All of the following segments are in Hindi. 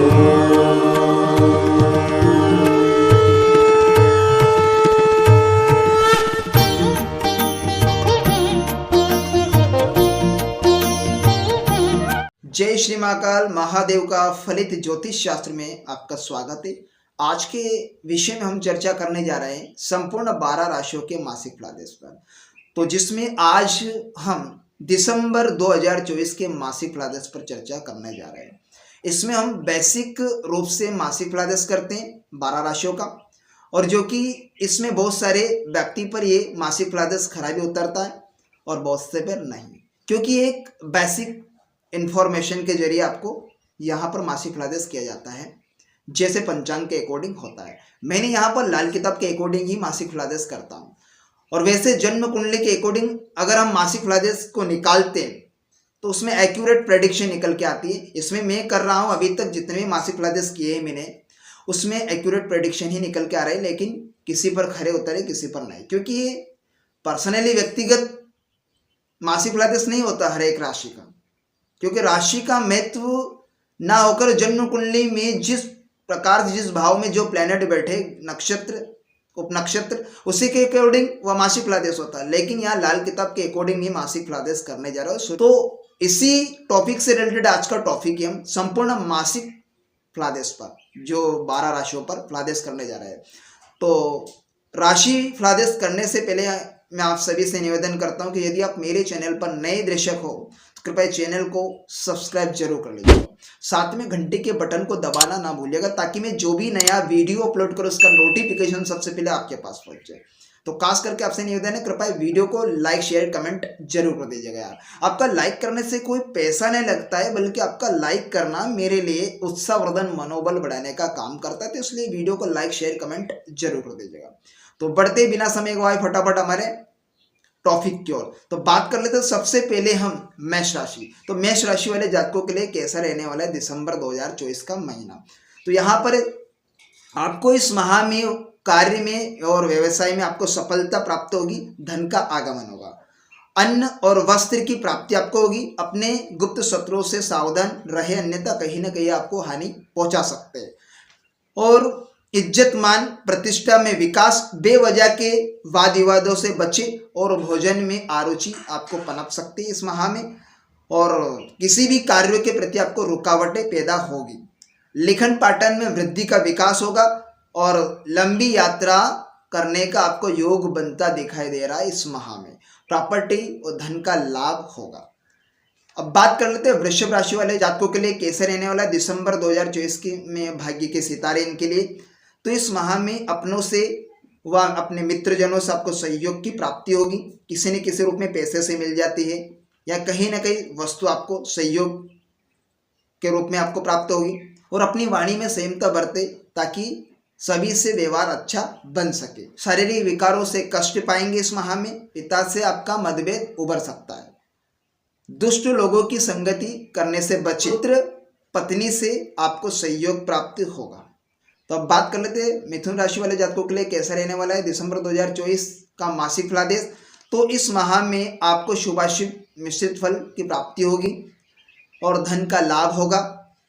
जय श्री महाकाल महादेव का फलित ज्योतिष शास्त्र में आपका स्वागत है। आज के विषय में हम चर्चा करने जा रहे हैं संपूर्ण 12 राशियों के मासिक फलादेश पर, तो जिसमें आज हम दिसंबर 2024 के मासिक फलादेश पर चर्चा करने जा रहे हैं। इसमें हम बेसिक रूप से मासिक फलादेश करते हैं 12 राशियों का, और जो कि इसमें बहुत सारे व्यक्ति पर ये मासिक फलादेश खरा भी उतरता है और बहुत से पर नहीं, क्योंकि एक बेसिक इन्फॉर्मेशन के जरिए आपको यहाँ पर मासिक फलादेश किया जाता है जैसे पंचांग के अकॉर्डिंग होता है। मैंने यहाँ पर लाल किताब के अकॉर्डिंग ही मासिक फलादेश करता हूँ, और वैसे जन्म कुंडली के अकॉर्डिंग अगर हम मासिक फलादेश को निकालते हैं तो उसमें एक्यूरेट प्रेडिक्शन निकल के आती है। इसमें मैं कर रहा हूँ अभी तक जितने भी मासिक फलादेश किए हैं मैंने, उसमें एक्यूरेट प्रेडिक्शन ही निकल के आ रहे हैं, लेकिन किसी पर खरे उतरे किसी पर नहीं, क्योंकि ये पर्सनली व्यक्तिगत मासिक फलादेश नहीं होता हर एक राशि का, क्योंकि राशि का महत्व ना होकर जन्म कुंडली में जिस प्रकार जिस भाव में जो प्लैनेट बैठे, नक्षत्र उपनक्षत्र, उसी के अकॉर्डिंग वह मासिक फलादेश होता है। लेकिन यहाँ लाल किताब के अकॉर्डिंग ही मासिक फलादेश करने जा रहे हो। तो इसी टॉपिक से रिलेटेड आज का टॉपिक है हम संपूर्ण मासिक फलादेश पर, जो 12 राशियों पर फलादेश करने जा रहे हैं। तो राशि फलादेश करने से पहले मैं आप सभी से निवेदन करता हूं कि यदि आप मेरे चैनल पर नए दर्शक हो तो कृपया चैनल को सब्सक्राइब जरूर कर लीजिएगा, साथ में घंटे के बटन को दबाना ना भूलिएगा, ताकि मैं जो भी नया वीडियो अपलोड करूं उसका नोटिफिकेशन सबसे पहले आपके पास पहुंच जाए। तो खास करके आपसे निवेदन है, कृपया वीडियो को लाइक शेयर कमेंट जरूर कर दीजिएगा। यार आपका लाइक करने से कोई पैसा नहीं लगता है, बल्कि आपका लाइक करना मेरे लिए उत्साहवर्धन मनोबल बढ़ाने का काम करता है, तो इसलिए वीडियो को लाइक शेयर कमेंट जरूर कर दीजिएगा। तो बढ़ते बिना समय गवाए फटाफट हमारे टॉपिक की ओर तो बात कर लेते हैं। सबसे पहले हम मेष राशि, तो मेष राशि वाले जातकों के लिए कैसा रहने वाला है दिसंबर 2024 का महीना। तो यहाँ पर आपको इस माह में कार्य में और व्यवसाय में आपको सफलता प्राप्त होगी, धन का आगमन होगा, अन्न और वस्त्र की प्राप्ति आपको होगी। अपने गुप्त शत्रुओं से सावधान रहे, अन्यथा कहीं ना कहीं आपको हानि पहुंचा सकते हैं। और इज्जत मान प्रतिष्ठा में विकास, बेवजह के वाद विवादों से बचे, और भोजन में आरुचि आपको पनप सकती है इस माह में, और किसी भी कार्य के प्रति आपको रुकावटें पैदा होगी। लिखन पाठन में वृद्धि का विकास होगा, और लंबी यात्रा करने का आपको योग बनता दिखाई दे रहा है इस माह में। प्रॉपर्टी और धन का लाभ होगा। अब बात कर लेते हैं वृषभ राशि वाले जातकों के लिए कैसे रहने वाला है दिसंबर 2024 की में भाग्य के सितारे इनके लिए। तो इस माह में अपनों से व अपने मित्रजनों से आपको सहयोग की प्राप्ति होगी, किसी न किसी रूप में पैसे से मिल जाती है, या कहीं ना कहीं वस्तु आपको सहयोग के रूप में आपको प्राप्त होगी। और अपनी वाणी में संयमता बरते, ताकि सभी से व्यवहार अच्छा बन सके। शारीरिक विकारों से कष्ट पाएंगे इस माह में, पिता से आपका मतभेद उभर सकता है। दुष्ट लोगों की संगति करने से बचे, पुत्र पत्नी से आपको सहयोग प्राप्त होगा। तो अब बात कर लेते हैं मिथुन राशि वाले जातकों के लिए कैसा रहने वाला है दिसंबर 2024 का मासिक फलादेश। तो इस माह में आपको शुभाशुभ मिश्रित फल की प्राप्ति होगी और धन का लाभ होगा,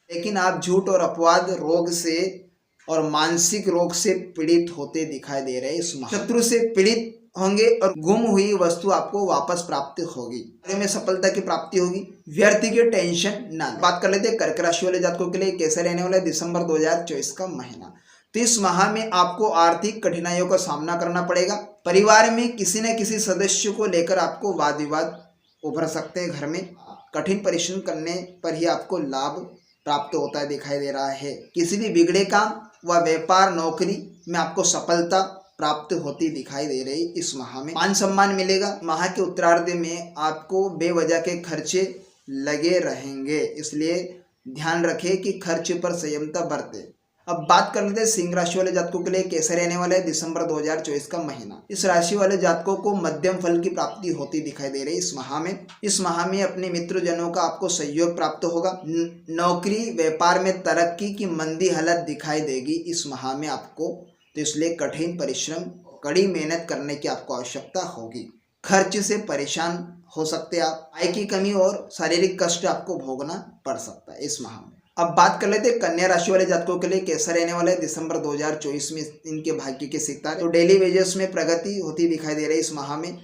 लेकिन आप झूठ और अपवाद रोग से और मानसिक रोग से पीड़ित होते दिखाई दे रहे हैं इस माह। शत्रु से पीड़ित होंगे और गुम हुई वस्तु आपको वापस प्राप्त होगी। कार्य में सफलता की प्राप्ति होगी, व्यर्थ के टेंशन ना। बात कर लेते हैं कर्क राशि वाले जातकों के लिए कैसा रहने वाला है दिसंबर 2024 का महीना। तो इस माह में आपको आर्थिक कठिनाइयों का सामना करना पड़ेगा। परिवार में किसी न किसी सदस्य को लेकर आपको वाद विवाद उभर सकते हैं। घर में कठिन परिश्रम करने पर ही आपको लाभ प्राप्त होता है दिखाई दे रहा है। किसी भी बिगड़े काम व व्यापार नौकरी में आपको सफलता प्राप्त होती दिखाई दे रही इस माह में। मान सम्मान मिलेगा। माह के उत्तरार्ध में आपको बेवजह के खर्चे लगे रहेंगे, इसलिए ध्यान रखें कि खर्च पर संयमता बरते। अब बात कर लेते हैं सिंह राशि वाले जातकों के लिए कैसे रहने वाला है दिसंबर 2024 का महीना। इस राशि वाले जातकों को मध्यम फल की प्राप्ति होती दिखाई दे रही इस माह में। इस माह में अपने मित्रजनों का आपको सहयोग प्राप्त होगा। नौकरी व्यापार में तरक्की की मंदी हालत दिखाई देगी इस माह में आपको, तो इसलिए कठिन परिश्रम कड़ी मेहनत करने की आपको आवश्यकता होगी। खर्च से परेशान हो सकते हैं आप। आय की कमी और शारीरिक कष्ट आपको भोगना पड़ सकता है इस माह में। अब बात कर लेते हैं कन्या राशि वाले जातकों के लिए कैसा रहने वाला है दिसंबर 2024 में इनके भाग्य के सितारे। तो डेली वेजेस में प्रगति होती दिखाई दे रही है इस माह में,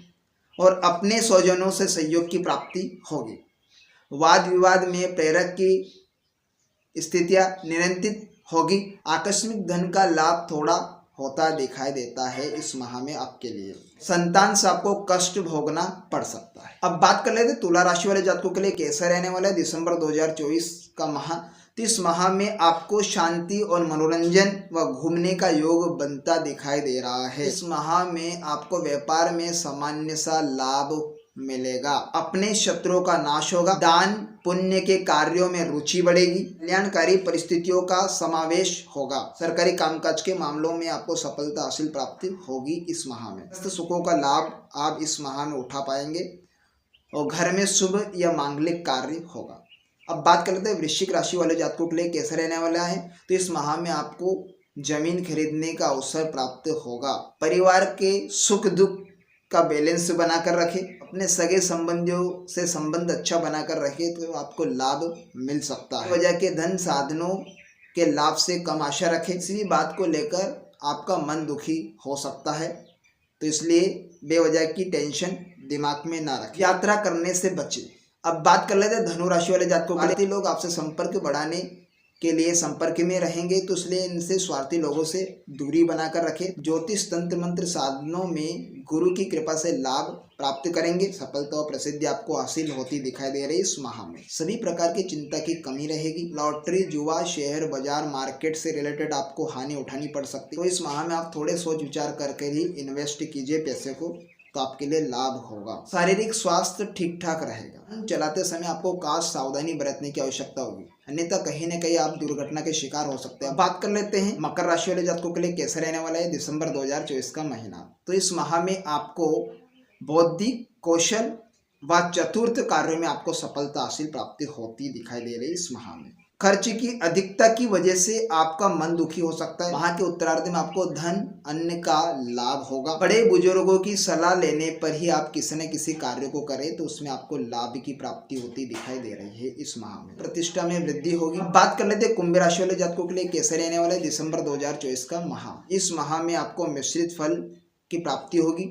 और अपने स्वजनों से सहयोग की प्राप्ति होगी। वाद विवाद में प्रेरक की स्थितियां नियंत्रित होगी। आकस्मिक धन का लाभ थोड़ा होता दिखाई देता है इस माह में आपके लिए। संतान से आपको कष्ट भोगना पड़ सकता है। अब बात कर लेते हैं तुला राशि वाले जातकों के लिए कैसा रहने वाला है दिसंबर 2024 का माह। तो इस माह में आपको शांति और मनोरंजन व घूमने का योग बनता दिखाई दे रहा है। इस माह में आपको व्यापार में सामान्य सा लाभ मिलेगा। अपने शत्रुओं का नाश होगा। दान पुण्य के कार्यों में रुचि बढ़ेगी। कल्याणकारी परिस्थितियों का समावेश होगा। सरकारी कामकाज के मामलों में आपको सफलता हासिल प्राप्ति होगी इस माह में। सुखों का लाभ आप इस माह में उठा पाएंगे और घर में शुभ या मांगलिक कार्य होगा। अब बात कर लेते हैं वृश्चिक राशि वाले जातकों के लिए कैसा रहने वाला है। तो इस माह में आपको जमीन खरीदने का अवसर प्राप्त होगा। परिवार के सुख दुख का बैलेंस बनाकर रखें। अपने सगे संबंधियों से संबंध अच्छा बनाकर रखें तो आपको लाभ मिल सकता है। वजह के धन साधनों के लाभ से कम आशा रखें। किसी भी बात को लेकर आपका मन दुखी हो सकता है, तो इसलिए बेवजह की टेंशन दिमाग में ना रखें। यात्रा करने से बचें। अब बात कर लेते हैं धनु राशि वाले जातकों के लिए। लोग आपसे संपर्क बढ़ाने के लिए संपर्क में रहेंगे, तो इसलिए इनसे स्वार्थी लोगों से दूरी बनाकर रखें। ज्योतिष तंत्र मंत्र साधनों में गुरु की कृपा से लाभ प्राप्त करेंगे। सफलता और प्रसिद्धि आपको हासिल होती दिखाई दे रही है इस माह में। सभी प्रकार की चिंता की कमी रहेगी। लॉटरी जुआ शेयर बाजार मार्केट से रिलेटेड आपको हानि उठानी पड़ सकती है, तो इस माह में आप थोड़े सोच विचार करके ही इन्वेस्ट कीजिए पैसे को, तो आपके लिए लाभ होगा। शारीरिक स्वास्थ्य ठीक ठाक रहेगा। चलाते समय आपको खास सावधानी बरतने की आवश्यकता होगी, अन्यथा कहीं न कहीं आप दुर्घटना के शिकार हो सकते हैं। बात कर लेते हैं मकर राशि वाले जातकों के लिए कैसा रहने वाला है दिसंबर 2024 का महीना। तो इस माह में आपको बौद्धिक कौशल व चतुर्थ कार्यों में आपको सफलता हासिल प्राप्ति होती दिखाई दे रही है इस माह में। खर्च की अधिकता की वजह से आपका मन दुखी हो सकता है। माह के उत्तरार्ध में आपको धन अन्न का लाभ होगा। बड़े बुजुर्गों की सलाह लेने पर ही आप किसी न किसी कार्य को करें, तो उसमें आपको लाभ की प्राप्ति होती दिखाई दे रही है इस माह में। प्रतिष्ठा में वृद्धि होगी। बात कर लेते हैं कुंभ राशि वाले जातकों के लिए कैसे रहने वाला है दिसंबर 2024 का माह। इस माह में आपको मिश्रित फल की प्राप्ति होगी।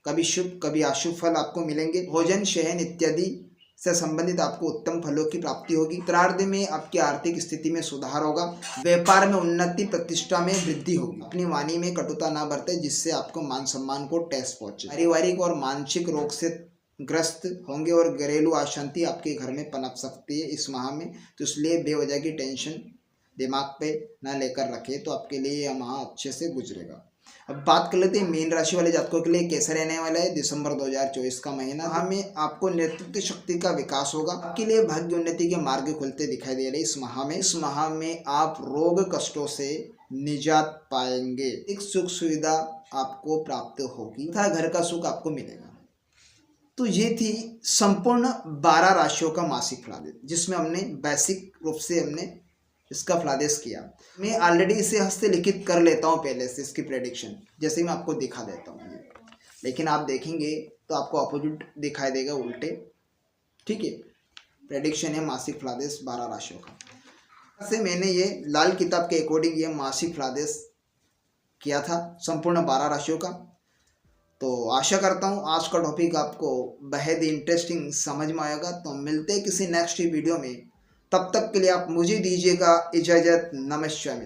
कभी शुभ कभी अशुभ फल आपको मिलेंगे। भोजन शयन इत्यादि से संबंधित आपको उत्तम फलों की प्राप्ति होगी। उत्तरार्ध में आपकी आर्थिक स्थिति में सुधार होगा। व्यापार में उन्नति प्रतिष्ठा में वृद्धि होगी। अपनी वाणी में कटुता ना बरते, जिससे आपको मान सम्मान को ठेस पहुंचे। पारिवारिक और मानसिक रोग से ग्रस्त होंगे और घरेलू अशांति आपके घर में पनप सकती है इस माह में, तो इसलिए बेवजह की टेंशन दिमाग पे ना लेकर रखे, तो आपके लिए यह माह अच्छे से गुजरेगा। अब बात कर लेते हैं मीन राशि वाले जातकों के लिए कैसा रहने वाला है दिसंबर 2024 का महीना। हमें आपको नेतृत्व शक्ति का विकास होगा। आपके लिए भाग्य उन्नति के मार्ग खुलते दिखाई दे रहे इस माह में। इस माह में आप रोग कष्टों से निजात पाएंगे। एक सुख सुविधा आपको प्राप्त होगी तथा घर का सुख आपको मिलेगा। तो ये थी संपूर्ण 12 राशियों का मासिक फलादेश, जिसमें हमने बेसिक रूप से हमने इसका फलादेश किया। मैं ऑलरेडी इसे हस्तलिखित कर लेता हूँ पहले से, इसकी प्रेडिक्शन जैसे मैं आपको दिखा देता हूँ, लेकिन आप देखेंगे तो आपको अपोजिट दिखाई देगा, उल्टे। ठीक है, प्रेडिक्शन है मासिक फलादेश 12 राशियों का। से मैंने ये लाल किताब के अकॉर्डिंग ये मासिक फलादेश किया था संपूर्ण 12 राशियों का। तो आशा करता हूँ आज का टॉपिक आपको बेहद इंटरेस्टिंग समझ में आएगा। तो मिलते हैं किसी नेक्स्ट वीडियो में, तब तक के लिए आप मुझे दीजिएगा इजाज़त। नमस्कार।